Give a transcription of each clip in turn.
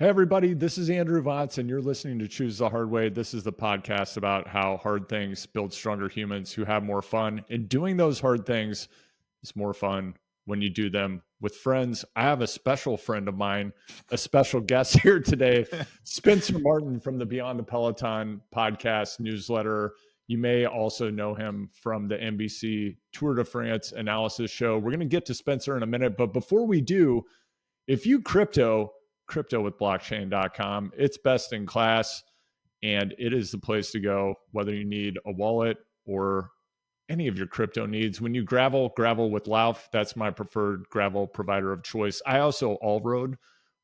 Hey, everybody, this is Andrew Vontz, and you're listening to Choose the Hard Way. This is the podcast about how hard things build stronger humans who have more fun. And doing those hard things is more fun when you do them with friends. I have a special friend of mine, a special guest here today, Spencer Martin from the Beyond the Peloton podcast newsletter. You may also know him from the NBC Tour de France analysis show. We're going to get to Spencer in a minute, but before we do, if you crypto with blockchain.com, it's best in class and it is the place to go, whether you need a wallet or any of your crypto needs. When you gravel with Lauf, that's my preferred gravel provider of choice. I also all-road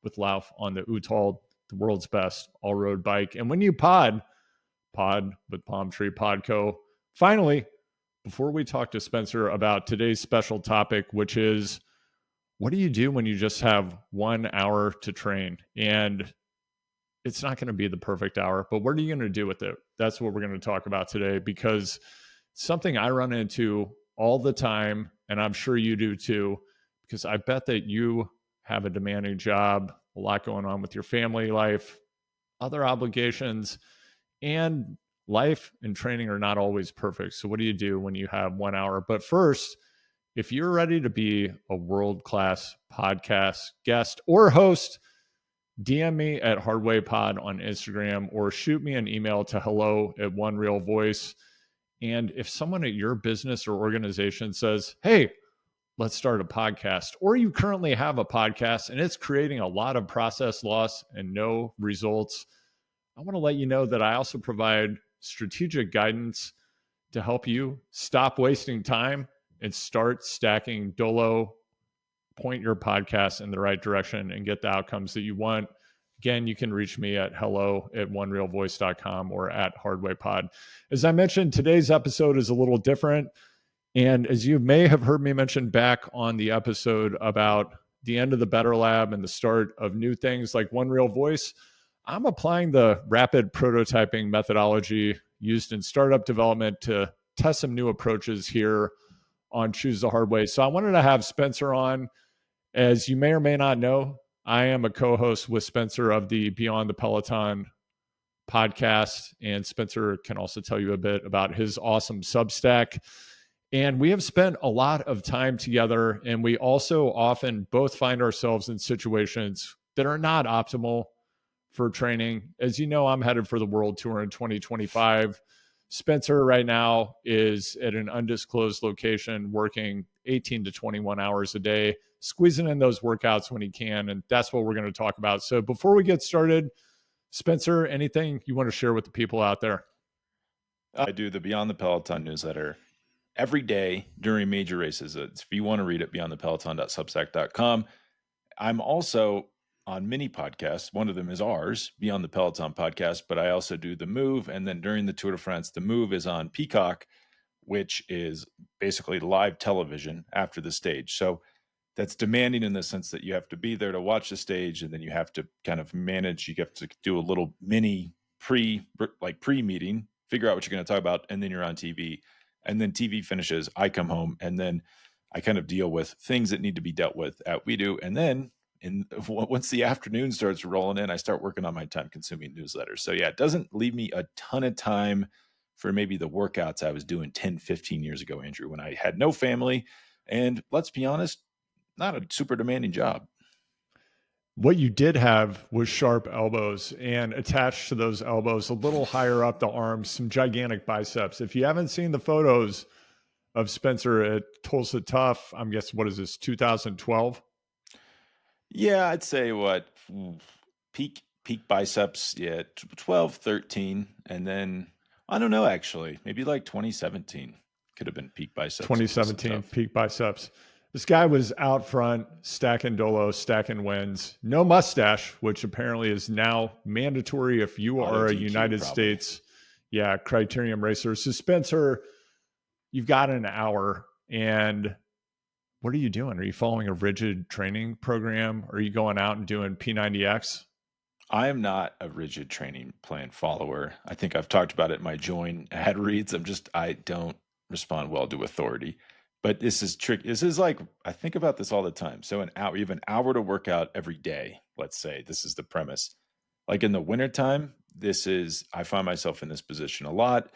with Lauf on the Utal, the world's best all-road bike. And when you pod with Palm Tree Podco. Finally, before we talk to Spencer about today's special topic, which is what do you do when you just have 1 hour to train? And it's not going to be the perfect hour, but what are you going to do with it? That's what we're going to talk about today, because something I run into all the time, and I'm sure you do too, because I bet that you have a demanding job, a lot going on with your family life, other obligations, and life and training are not always perfect. So what do you do when you have 1 hour? But first, if you're ready to be a world-class podcast guest or host, DM me at HardwayPod on Instagram or shoot me an email to hello@OneRealVoice. And if someone at your business or organization says, hey, let's start a podcast, or you currently have a podcast and it's creating a lot of process loss and no results, I want to let you know that I also provide strategic guidance to help you stop wasting time and start stacking Dolo, point your podcast in the right direction and get the outcomes that you want. Again, you can reach me at hello@onerealvoice.com or at HardwayPod. As I mentioned, today's episode is a little different. And as you may have heard me mention back on the episode about the end of the Better Lab and the start of new things like One Real Voice, I'm applying the rapid prototyping methodology used in startup development to test some new approaches here on Choose the Hard Way. So I wanted to have Spencer on. As you may or may not know, I am a co-host with Spencer of the Beyond the Peloton podcast, and Spencer can also tell you a bit about his awesome Substack. And we have spent a lot of time together, and we also often both find ourselves in situations that are not optimal for training. As you know, I'm headed for the World Tour in 2025. Spencer right now is at an undisclosed location working 18 to 21 hours a day, squeezing in those workouts when he can. And that's what we're going to talk about. So before we get started, Spencer, anything you want to share with the people out there? I do the Beyond the Peloton newsletter every day during major races. If you want to read it, beyondthepeloton.substack.com. I'm also on mini podcasts. One of them is ours, Beyond the Peloton podcast, but I also do The Move. And then during the Tour de France, The Move is on Peacock, which is basically live television after the stage. So that's demanding in the sense that you have to be there to watch the stage, and then you have to kind of manage. You have to do a little mini pre-meeting, figure out what you're going to talk about, and then you're on TV. And then TV finishes, I come home, and then I kind of deal with things that need to be dealt with at WEDU. And then once the afternoon starts rolling in, I start working on my time-consuming newsletter. So yeah, it doesn't leave me a ton of time for maybe the workouts I was doing 10, 15 years ago, Andrew, when I had no family. And let's be honest, not a super demanding job. What you did have was sharp elbows, and attached to those elbows, a little higher up the arms, some gigantic biceps. If you haven't seen the photos of Spencer at Tulsa Tough, I'm guessing, what is this, 2012? Yeah, I'd say peak biceps, yeah, 12, 13. And then, I don't know, actually, maybe like 2017 could have been peak biceps. 2017, peak biceps. This guy was out front, stacking Dolo, stacking wins. No mustache, which apparently is now mandatory if you are a United States, criterium racer. So Spencer, you've got an hour, and what are you doing? Are you following a rigid training program? Are you going out and doing P90X? I am not a rigid training plan follower. I think I've talked about it in my join ad reads. I don't respond well to authority. But this is tricky. This is like, I think about this all the time. So an hour, you have an hour to work out every day. Let's say this is the premise. Like in the wintertime, I find myself in this position a lot.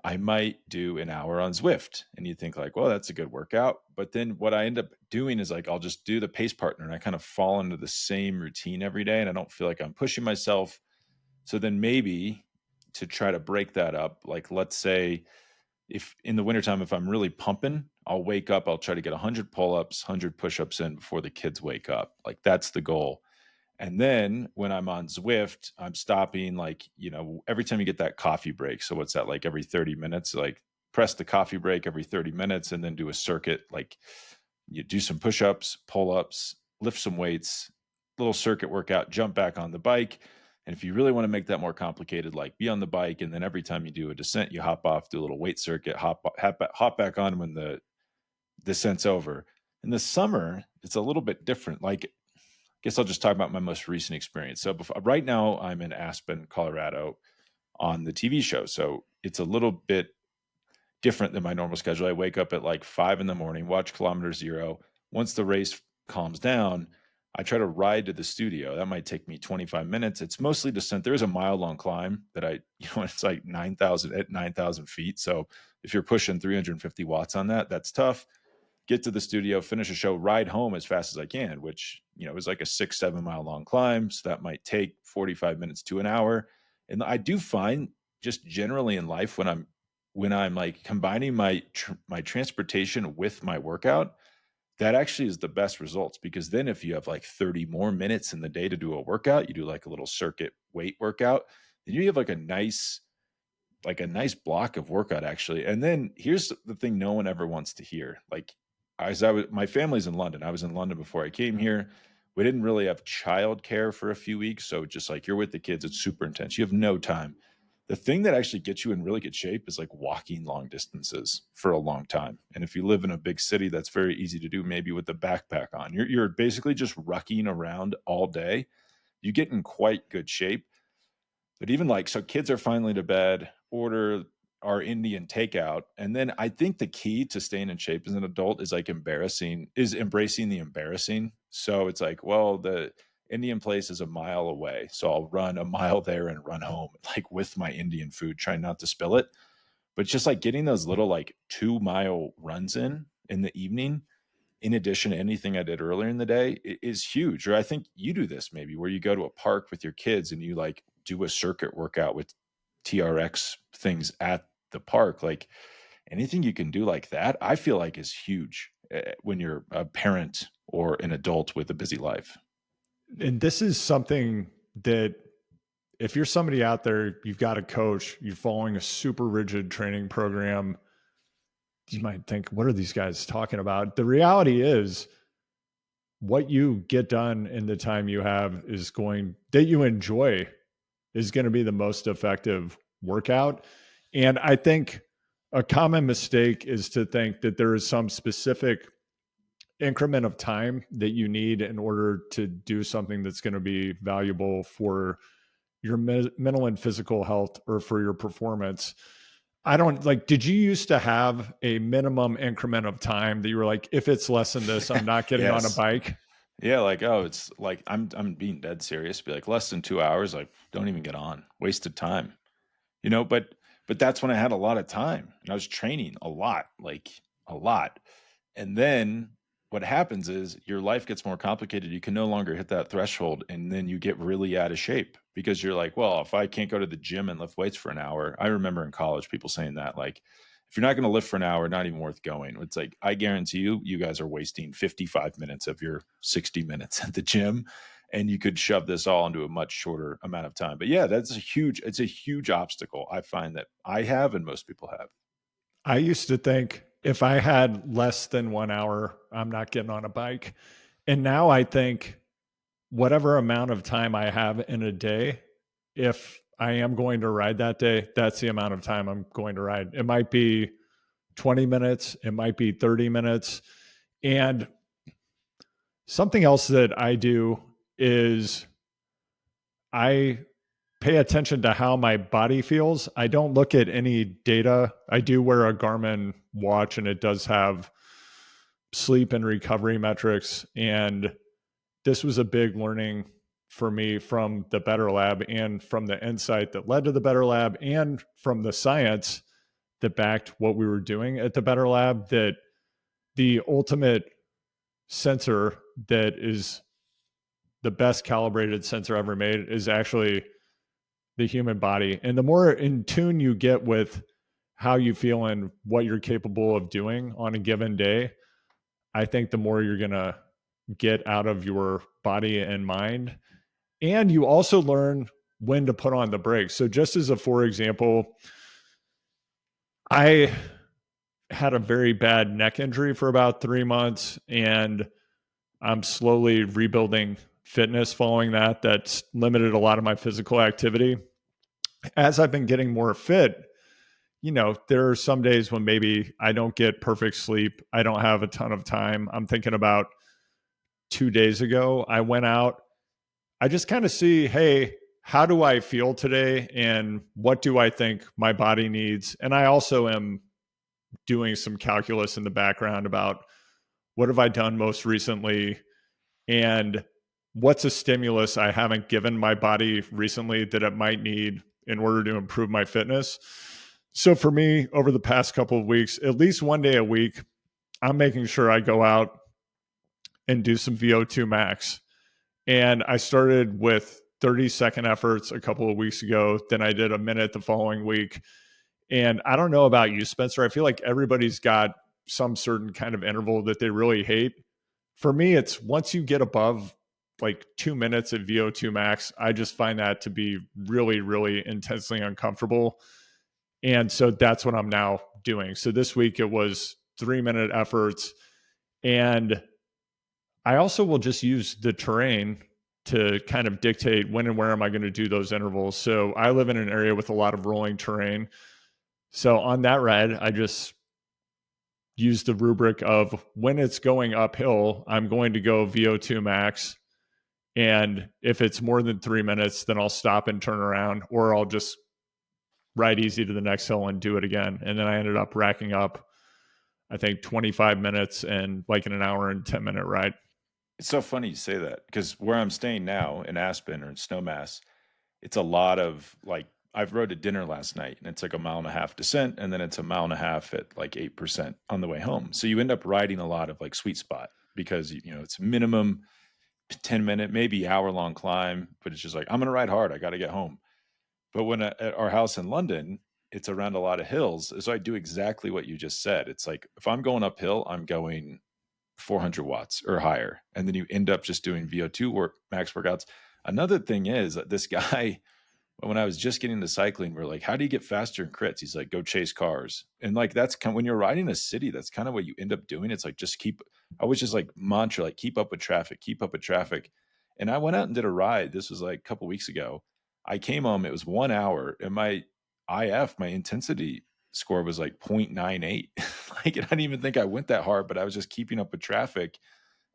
I might do an hour on Zwift, and you think like, well, that's a good workout. But then what I end up doing is like, I'll just do the pace partner, and I kind of fall into the same routine every day, and I don't feel like I'm pushing myself. So then maybe to try to break that up, like let's say if in the wintertime, if I'm really pumping, I'll wake up, I'll try to get 100 pull-ups, 100 push-ups in before the kids wake up. Like that's the goal. And then when I'm on Zwift, I'm stopping like, every time you get that coffee break. So what's that, like every 30 minutes, like press the coffee break every 30 minutes and then do a circuit. Like you do some push-ups, pull-ups, lift some weights, little circuit workout, jump back on the bike. And if you really want to make that more complicated, like be on the bike. And then every time you do a descent, you hop off, do a little weight circuit, hop back on when the descent's over. In the summer, it's a little bit different. Like, guess I'll just talk about my most recent experience. So right now I'm in Aspen, Colorado on the TV show. So it's a little bit different than my normal schedule. I wake up at like 5 a.m, watch Kilometer Zero. Once the race calms down, I try to ride to the studio. That might take me 25 minutes. It's mostly descent. There's a mile-long climb that it's like 9,000 feet. So if you're pushing 350 watts on that, that's tough. Get to the studio, finish a show, ride home as fast as I can, which, is like a 6-7 mile long climb. So that might take 45 minutes to an hour. And I do find just generally in life when I'm like combining my transportation with my workout, that actually is the best results, because then if you have like 30 more minutes in the day to do a workout, you do like a little circuit weight workout, then you have like a nice block of workout actually. And then here's the thing no one ever wants to hear. Like my family's in London. I was in London before I came here. We didn't really have childcare for a few weeks. So just like you're with the kids, it's super intense. You have no time. The thing that actually gets you in really good shape is like walking long distances for a long time. And if you live in a big city, that's very easy to do, maybe with the backpack on. You're basically just rucking around all day. You get in quite good shape. But even so kids are finally to bed, order our Indian takeout. And then I think the key to staying in shape as an adult is embracing the embarrassing. So it's like, well, the Indian place is a mile away. So I'll run a mile there and run home, like with my Indian food, trying not to spill it. But just like getting those little 2-mile runs in the evening, in addition to anything I did earlier in the day, is huge. Or I think you do this maybe where you go to a park with your kids and you do a circuit workout with TRX things at the park. Like anything you can do like that, I feel like is huge when you're a parent or an adult with a busy life. And this is something that if you're somebody out there, you've got a coach, you're following a super rigid training program, you might think, what are these guys talking about? The reality is what you get done in the time you have that you enjoy is going to be the most effective workout. And I think a common mistake is to think that there is some specific increment of time that you need in order to do something that's going to be valuable for your mental and physical health or for your performance. Did you used to have a minimum increment of time that you were like, if it's less than this, I'm not getting Yes. on a bike? Yeah. It's like, I'm being dead serious. Be like less than 2 hours. Like don't even get on, wasted time, but that's when I had a lot of time and I was training a lot. And then what happens is your life gets more complicated. You can no longer hit that threshold. And then you get really out of shape because you're like, well, if I can't go to the gym and lift weights for an hour, I remember in college, people saying that, like, if you're not going to lift for an hour, not even worth going. It's like, I guarantee you guys are wasting 55 minutes of your 60 minutes at the gym, and you could shove this all into a much shorter amount of time. But yeah, it's a huge obstacle I find that I have and most people have. I used to think if I had less than 1 hour, I'm not getting on a bike. And now I think whatever amount of time I have in a day, if I am going to ride that day, that's the amount of time I'm going to ride. It might be 20 minutes, it might be 30 minutes. And something else that I do is I pay attention to how my body feels. I don't look at any data. I do wear a Garmin watch and it does have sleep and recovery metrics. And this was a big learning for me from the Better Lab and from the insight that led to the Better Lab and from the science that backed what we were doing at the Better Lab, that the ultimate sensor that is the best calibrated sensor ever made is actually the human body. And the more in tune you get with how you feel and what you're capable of doing on a given day, I think the more you're going to get out of your body and mind. And you also learn when to put on the brakes. So just as a for example, I had a very bad neck injury for about 3 months, and I'm slowly rebuilding fitness following that. That's limited a lot of my physical activity. As I've been getting more fit, there are some days when maybe I don't get perfect sleep. I don't have a ton of time. I'm thinking about 2 days ago, I went out. I just kind of see, hey, how do I feel today? And what do I think my body needs? And I also am doing some calculus in the background about what have I done most recently and what's a stimulus I haven't given my body recently that it might need in order to improve my fitness. So for me, over the past couple of weeks, at least one day a week, I'm making sure I go out and do some VO2 max. And I started with 30-second efforts a couple of weeks ago. Then I did a minute the following week. And I don't know about you, Spencer. I feel like everybody's got some certain kind of interval that they really hate. For me, it's once you get above like 2 minutes of VO2 max, I just find that to be really, really intensely uncomfortable. And so that's what I'm now doing. So this week it was 3-minute efforts. And I also will just use the terrain to kind of dictate when and where am I going to do those intervals. So I live in an area with a lot of rolling terrain. So on that ride, I just use the rubric of when it's going uphill, I'm going to go VO2 max. And if it's more than 3 minutes, then I'll stop and turn around, or I'll just ride easy to the next hill and do it again. And then I ended up racking up, I think, 25 minutes and like an hour and 10-minute ride. It's so funny you say that, because where I'm staying now in Aspen or in Snowmass, it's a lot of like, I've rode to dinner last night and it's like a 1.5 mile descent, and then it's a 1.5 mile at like 8% on the way home. So you end up riding a lot of like sweet spot because, it's minimum 10-minute, maybe hour-long climb, but it's just like, I'm going to ride hard. I got to get home. But when at our house in London, it's around a lot of hills. So I do exactly what you just said. It's like, if I'm going uphill, I'm going 400 watts or higher. And then you end up just doing VO2 max workouts. Another thing is that this guy, when I was just getting into cycling, we're like, how do you get faster in crits? He's like, go chase cars. And like, that's kind of, when you're riding a city, that's kind of what you end up doing. It's like, I was just like mantra, like keep up with traffic, keep up with traffic. And I went out and did a ride. This was like a couple weeks ago. I came home, it was 1 hour, and my intensity score was like 0.98. Like, I didn't even think I went that hard, but I was just keeping up with traffic.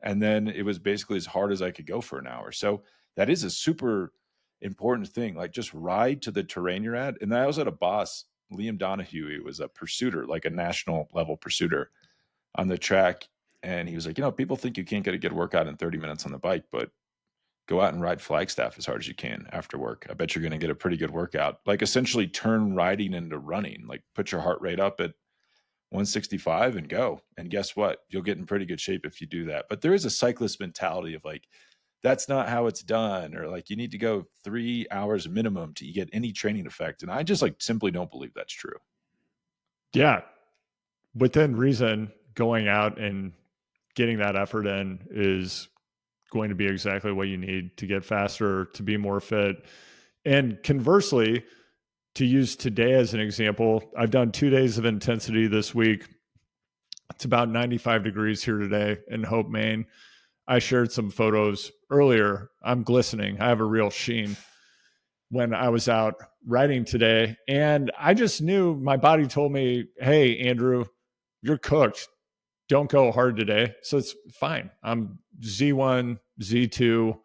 And then it was basically as hard as I could go for an hour. So that is a super important thing. Like, just ride to the terrain you're at. And I was at a boss, Liam Donahue. He was a pursuiter, like a national level pursuiter on the track. And he was like, people think you can't get a good workout in 30 minutes on the bike, but go out and ride Flagstaff as hard as you can after work. I bet you're going to get a pretty good workout. Like, essentially turn riding into running. Like, put your heart rate up at 165 and go. And guess what? You'll get in pretty good shape if you do that. But there is a cyclist mentality of like, that's not how it's done. Or like, you need to go 3 hours minimum to get any training effect. And I just like simply don't believe that's true. Yeah. Within reason, going out and getting that effort in is going to be exactly what you need to get faster, to be more fit. And conversely, to use today as an example, I've done 2 days of intensity this week. It's about 95 degrees here today in Hope, Maine. I shared some photos earlier. I'm glistening. I have a real sheen when I was out riding today. And I just knew, my body told me, hey, Andrew, you're cooked. Don't go hard today. So it's fine. I'm Z1, Z2.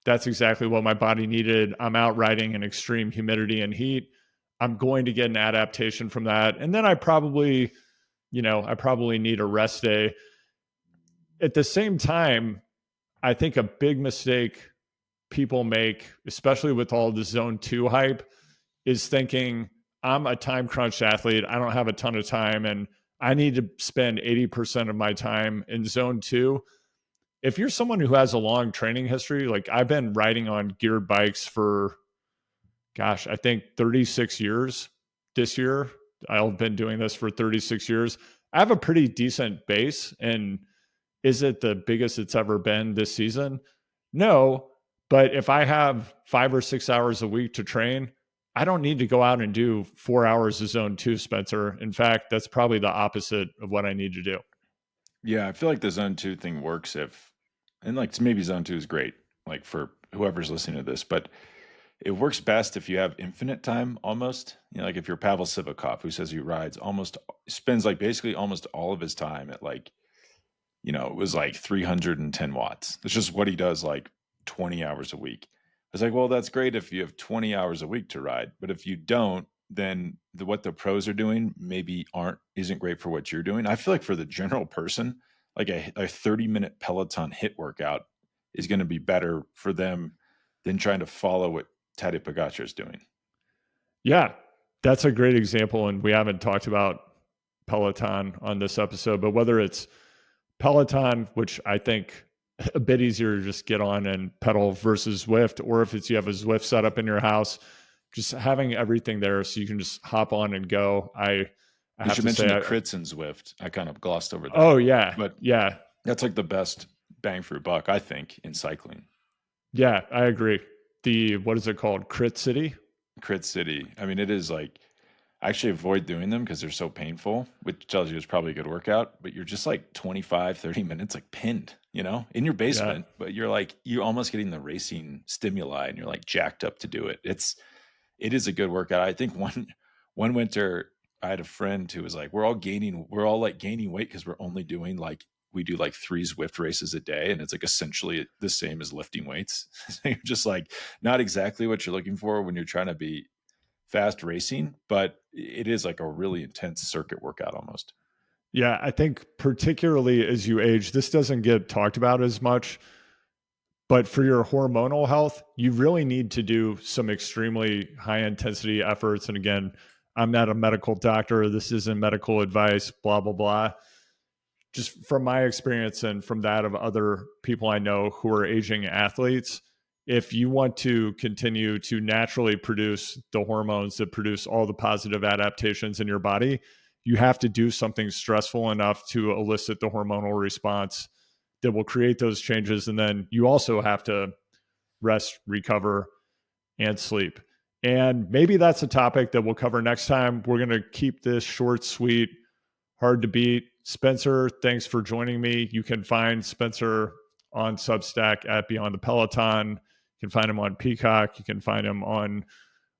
That's exactly what my body needed. I'm out riding in extreme humidity and heat. I'm going to get an adaptation from that. And then I probably need a rest day. at the same time, I think a big mistake people make, especially with all the zone 2 hype, is thinking I'm a time crunched athlete. I don't have a ton of time and I need to spend 80% of my time in zone 2. If you're someone who has a long training history, like I've been riding on geared bikes for, gosh, I think 36 years this year. I've been doing this for 36 years. I have a pretty decent base. And is it the biggest it's ever been this season? No. But if I have 5 or 6 hours a week to train, I don't need to go out and do 4 hours of zone 2, Spencer. In fact, that's probably the opposite of what I need to do. Yeah, I feel like the zone 2 thing works and like maybe zone 2 is great, like for whoever's listening to this, but it works best if you have infinite time almost. Like if you're Pavel Sivakov, who says he spends like basically almost all of his time at like, it was like 310 watts. It's just what he does like 20 hours a week. It's like, well, that's great if you have 20 hours a week to ride, but if you don't, then what the pros are doing maybe isn't great for what you're doing. I feel like for the general person, like a 30-minute Peloton HIIT workout is going to be better for them than trying to follow what Tadej Pogačar is doing. Yeah, that's a great example. And we haven't talked about Peloton on this episode, but whether it's Peloton, which I think a bit easier to just get on and pedal versus Zwift, or if you have a Zwift set up in your house, just having everything there so you can just hop on and go. I have to mention the crits in Zwift. I kind of glossed over that. Oh yeah. But yeah, that's like the best bang for your buck, I think, in cycling. Yeah, I agree. What is it called? Crit City? Crit City. I mean, it is like, I actually avoid doing them because they're so painful, which tells you it's probably a good workout, but you're just like 25, 30 minutes like pinned, in your basement, but you're almost getting the racing stimuli and you're like jacked up to do it. It is a good workout. I think one winter I had a friend who was like, we're all gaining weight because we're only doing we do like 3 Zwift races a day. And it's like essentially the same as lifting weights. So you're just like, not exactly what you're looking for when you're trying to be fast racing, but it is like a really intense circuit workout almost. Yeah, I think particularly as you age, this doesn't get talked about as much, but for your hormonal health, you really need to do some extremely high intensity efforts. And again, I'm not a medical doctor. This isn't medical advice, blah, blah, blah. Just from my experience and from that of other people I know who are aging athletes, if you want to continue to naturally produce the hormones that produce all the positive adaptations in your body, you have to do something stressful enough to elicit the hormonal response that will create those changes. And then you also have to rest, recover, and sleep. And maybe that's a topic that we'll cover next time. We're going to keep this short, sweet, hard to beat. Spencer, thanks for joining me. You can find Spencer on Substack at Beyond the Peloton. You can find him on Peacock. You can find him on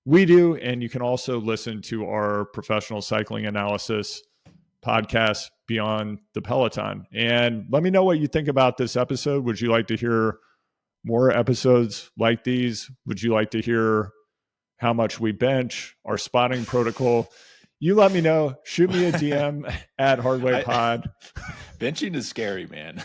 WEDU. And you can also listen to our professional cycling analysis podcast, Beyond the Peloton. And let me know what you think about this episode. Would you like to hear more episodes like these? Would you like to hear how much we bench, our spotting protocol? You let me know. Shoot me a DM at HardwayPod. Benching is scary, man.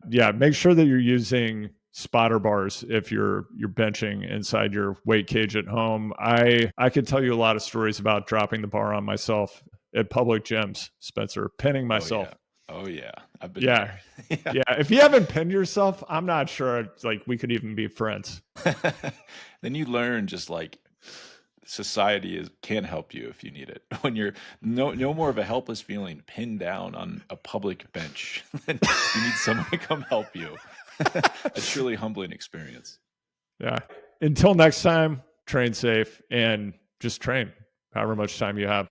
Yeah, make sure that you're using spotter bars if you're benching inside your weight cage at home. I could tell you a lot of stories about dropping the bar on myself at public gyms, Spencer, pinning myself. Oh yeah. I've been there. Yeah. Yeah. If you haven't pinned yourself, I'm not sure we could even be friends. Then you learn just like society can help you if you need it. When you're no more of a helpless feeling pinned down on a public bench, then you need someone to come help you. A truly humbling experience. Yeah. Until next time, train safe and just train however much time you have.